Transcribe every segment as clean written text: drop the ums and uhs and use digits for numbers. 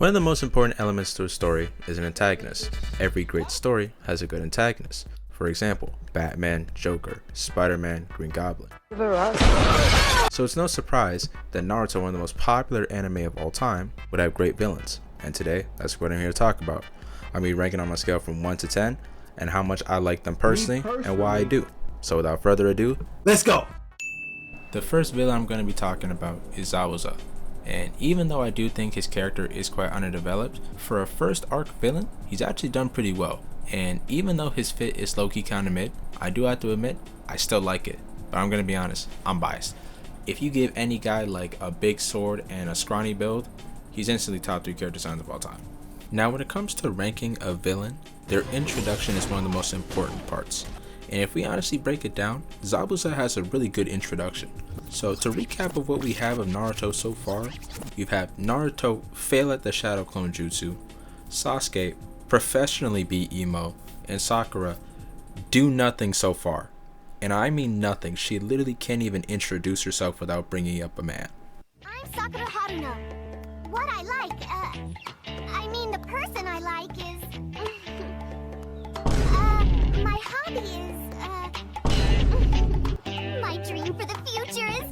One of the most important elements to a story is an antagonist. Every great story has a good antagonist. For example, Batman, Joker, Spider-Man, Green Goblin. So it's no surprise that Naruto, one of the most popular anime of all time, would have great villains. And today, that's what I'm here to talk about. I'll be ranking on my scale from 1 to 10 and how much I like them personally and why I do. So without further ado, let's go! The first villain I'm going to be talking about is Zabuza. And even though I do think his character is quite underdeveloped, for a first arc villain, he's actually done pretty well. And even though his fit is low-key kinda mid, I do have to admit, I still like it. But I'm gonna be honest, I'm biased. If you give any guy like a big sword and a scrawny build, he's instantly top 3 character designs of all time. Now when it comes to ranking a villain, their introduction is one of the most important parts. And if we honestly break it down, Zabuza has a really good introduction. So to recap of what we have of Naruto so far, you have Naruto fail at the Shadow Clone Jutsu, Sasuke professionally beat Emo, and Sakura do nothing so far. And I mean nothing, she literally can't even introduce herself without bringing up a man. I'm Sakura Haruno. What I like, the person I like is, my hobby is, my dream for the future is,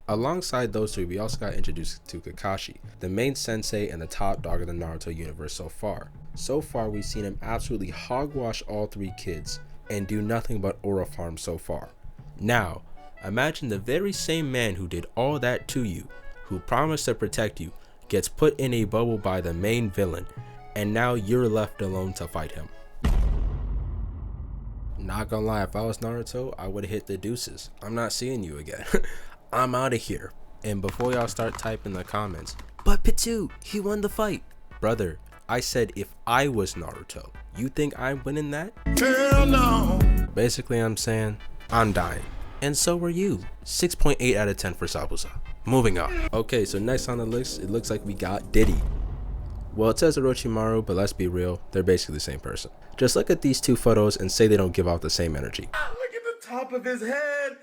Alongside those three, we also got introduced to Kakashi, the main sensei and the top dog of the Naruto universe so far. So far, we've seen him absolutely hogwash all 3 kids and do nothing but aura farm so far. Now, imagine the very same man who did all that to you, who promised to protect you, gets put in a bubble by the main villain, and now you're left alone to fight him. Not gonna lie, if I was Naruto, I would have hit the deuces. I'm not seeing you again. I'm out of here. And before y'all start typing in the comments, but Pitu, he won the fight. Brother, I said if I was Naruto, you think I'm winning that? Hell no. Basically, I'm saying I'm dying. And so were you. 6.8 out of 10 for Zabuza. Moving on. Okay, so next on the list, it looks like we got Diddy. Well, it says Orochimaru, but let's be real, they're basically the same person. Just look at these 2 photos and say they don't give off the same energy. Look at the top of his head.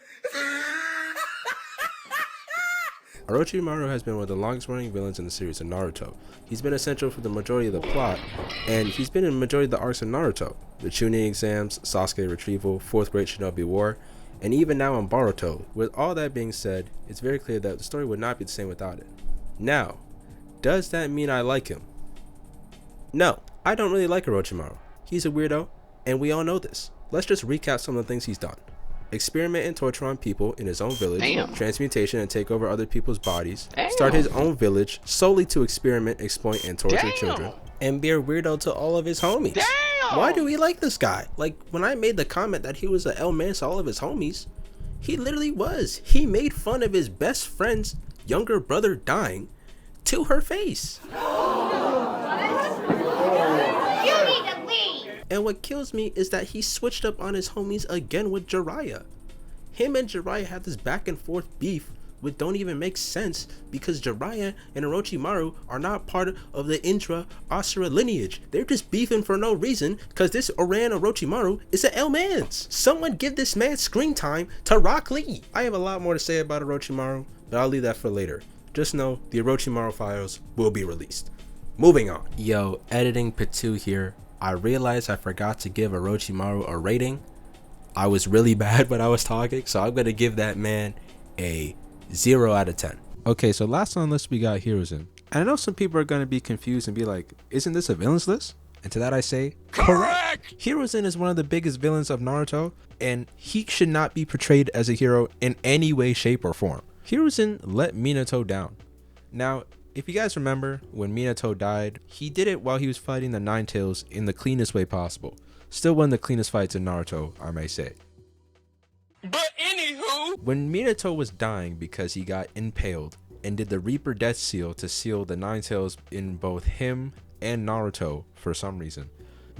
Orochimaru has been one of the longest running villains in the series of Naruto. He's been essential for the majority of the plot, and he's been in the majority of the arcs of Naruto. The Chunin exams, Sasuke retrieval, 4th Great Shinobi War, and even now in Boruto. With all that being said, it's very clear that the story would not be the same without it. Now, does that mean I like him? No, I don't really like Orochimaru. He's a weirdo, and we all know this. Let's just recap some of the things he's done. Experiment and torture on people in his own village, transmutation and take over other people's bodies, start his own village solely to experiment, exploit, and torture children, and be a weirdo to all of his homies. Why do we like this guy? Like, when I made the comment that he was an L-man to all of his homies, he literally was. He made fun of his best friend's younger brother dying to her face. And what kills me is that he switched up on his homies again with Jiraiya. Him and Jiraiya have this back and forth beef which don't even make sense because Jiraiya and Orochimaru are not part of the intra-Asura lineage. They're just beefing for no reason because this Oran Orochimaru is an L-mans. Someone give this man screen time to Rock Lee. I have a lot more to say about Orochimaru, but I'll leave that for later. Just know the Orochimaru files will be released. Moving on. Yo, editing Pitu here. I realized I forgot to give Orochimaru a rating. I was really bad when I was talking, so I'm going to give that man a 0 out of 10. Okay, so last on the list we got Hiruzen. And I know some people are going to be confused and be like, isn't this a villains list? And to that I say, correct! Hiruzen is one of the biggest villains of Naruto, and he should not be portrayed as a hero in any way, shape, or form. Hiruzen let Minato down. Now, if you guys remember, when Minato died, he did it while he was fighting the Nine Tails in the cleanest way possible. Still one of the cleanest fights in Naruto, I may say. But anywho, when Minato was dying because he got impaled and did the Reaper Death Seal to seal the Nine Tails in both him and Naruto for some reason,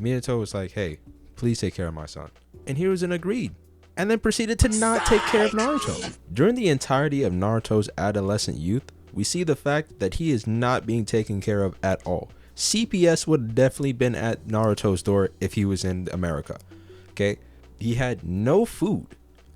Minato was like, hey, please take care of my son. And Hiruzen agreed, and then proceeded to not take care of Naruto. During the entirety of Naruto's adolescent youth, we see the fact that he is not being taken care of at all. CPS would have definitely been at Naruto's door if he was in America. Okay, he had no food.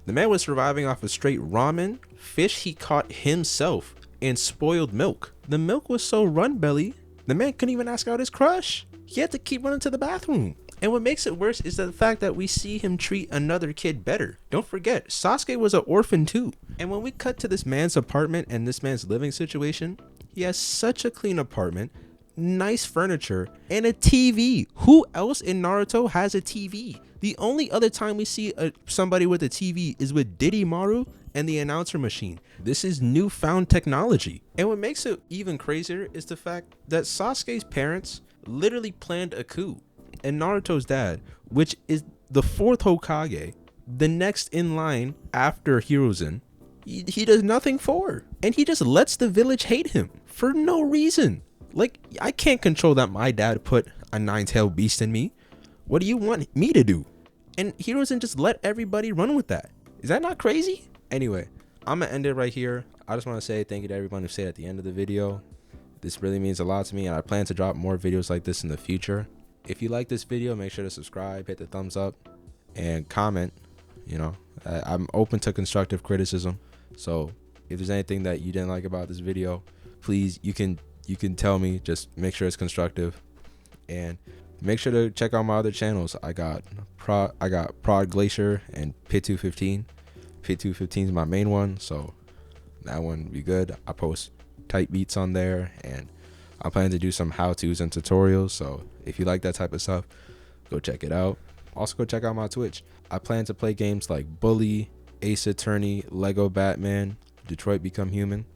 The man was surviving off of straight ramen, fish he caught himself, and spoiled milk. The milk was so run belly, the man couldn't even ask out his crush. He had to keep running to the bathroom. And what makes it worse is the fact that we see him treat another kid better. Don't forget, Sasuke was an orphan too. And when we cut to this man's apartment and this man's living situation, he has such a clean apartment, nice furniture, and a TV. Who else in Naruto has a TV? The only other time we see somebody with a TV is with Maru and the announcer machine. This is newfound technology. And what makes it even crazier is the fact that Sasuke's parents literally planned a coup. And Naruto's dad, which is the 4th Hokage, the next in line after Hiruzen, he does nothing for. And he just lets the village hate him for no reason. Like, I can't control that my dad put a 9-tailed beast in me. What do you want me to do? And Hiruzen just let everybody run with that. Is that not crazy? Anyway, I'm gonna end it right here. I just want to say thank you to everyone who stayed at the end of the video. This really means a lot to me, and I plan to drop more videos like this in the future. If you like this video, make sure to subscribe, hit the thumbs up, and comment. You know, I'm open to constructive criticism. So if there's anything that you didn't like about this video, please, you can tell me. Just make sure it's constructive, and make sure to check out my other channels. I got Prod Glacier and Pit 215. Pit 215 is my main one, so that one will be good. I post tight beats on there, and I plan to do some how-tos and tutorials. So if you like that type of stuff, go check it out. Also go check out my Twitch. I plan to play games like Bully, Ace Attorney, Lego Batman, Detroit Become Human.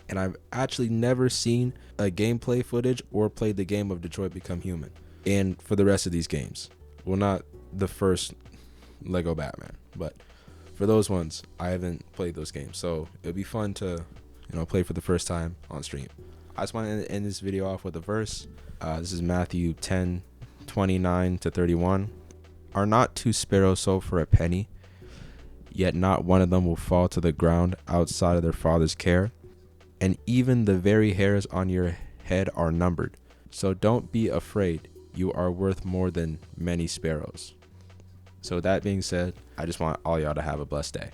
And I've actually never seen a gameplay footage or played the game of Detroit Become Human. And for the rest of these games, well, not the first Lego Batman, but for those ones, I haven't played those games. So it'll be fun to, play for the first time on stream. I just want to end this video off with a verse. This is Matthew 10:29-31. Are not 2 sparrows sold for a penny? Yet not one of them will fall to the ground outside of their father's care. And even the very hairs on your head are numbered. So don't be afraid. You are worth more than many sparrows. So that being said, I just want all y'all to have a blessed day.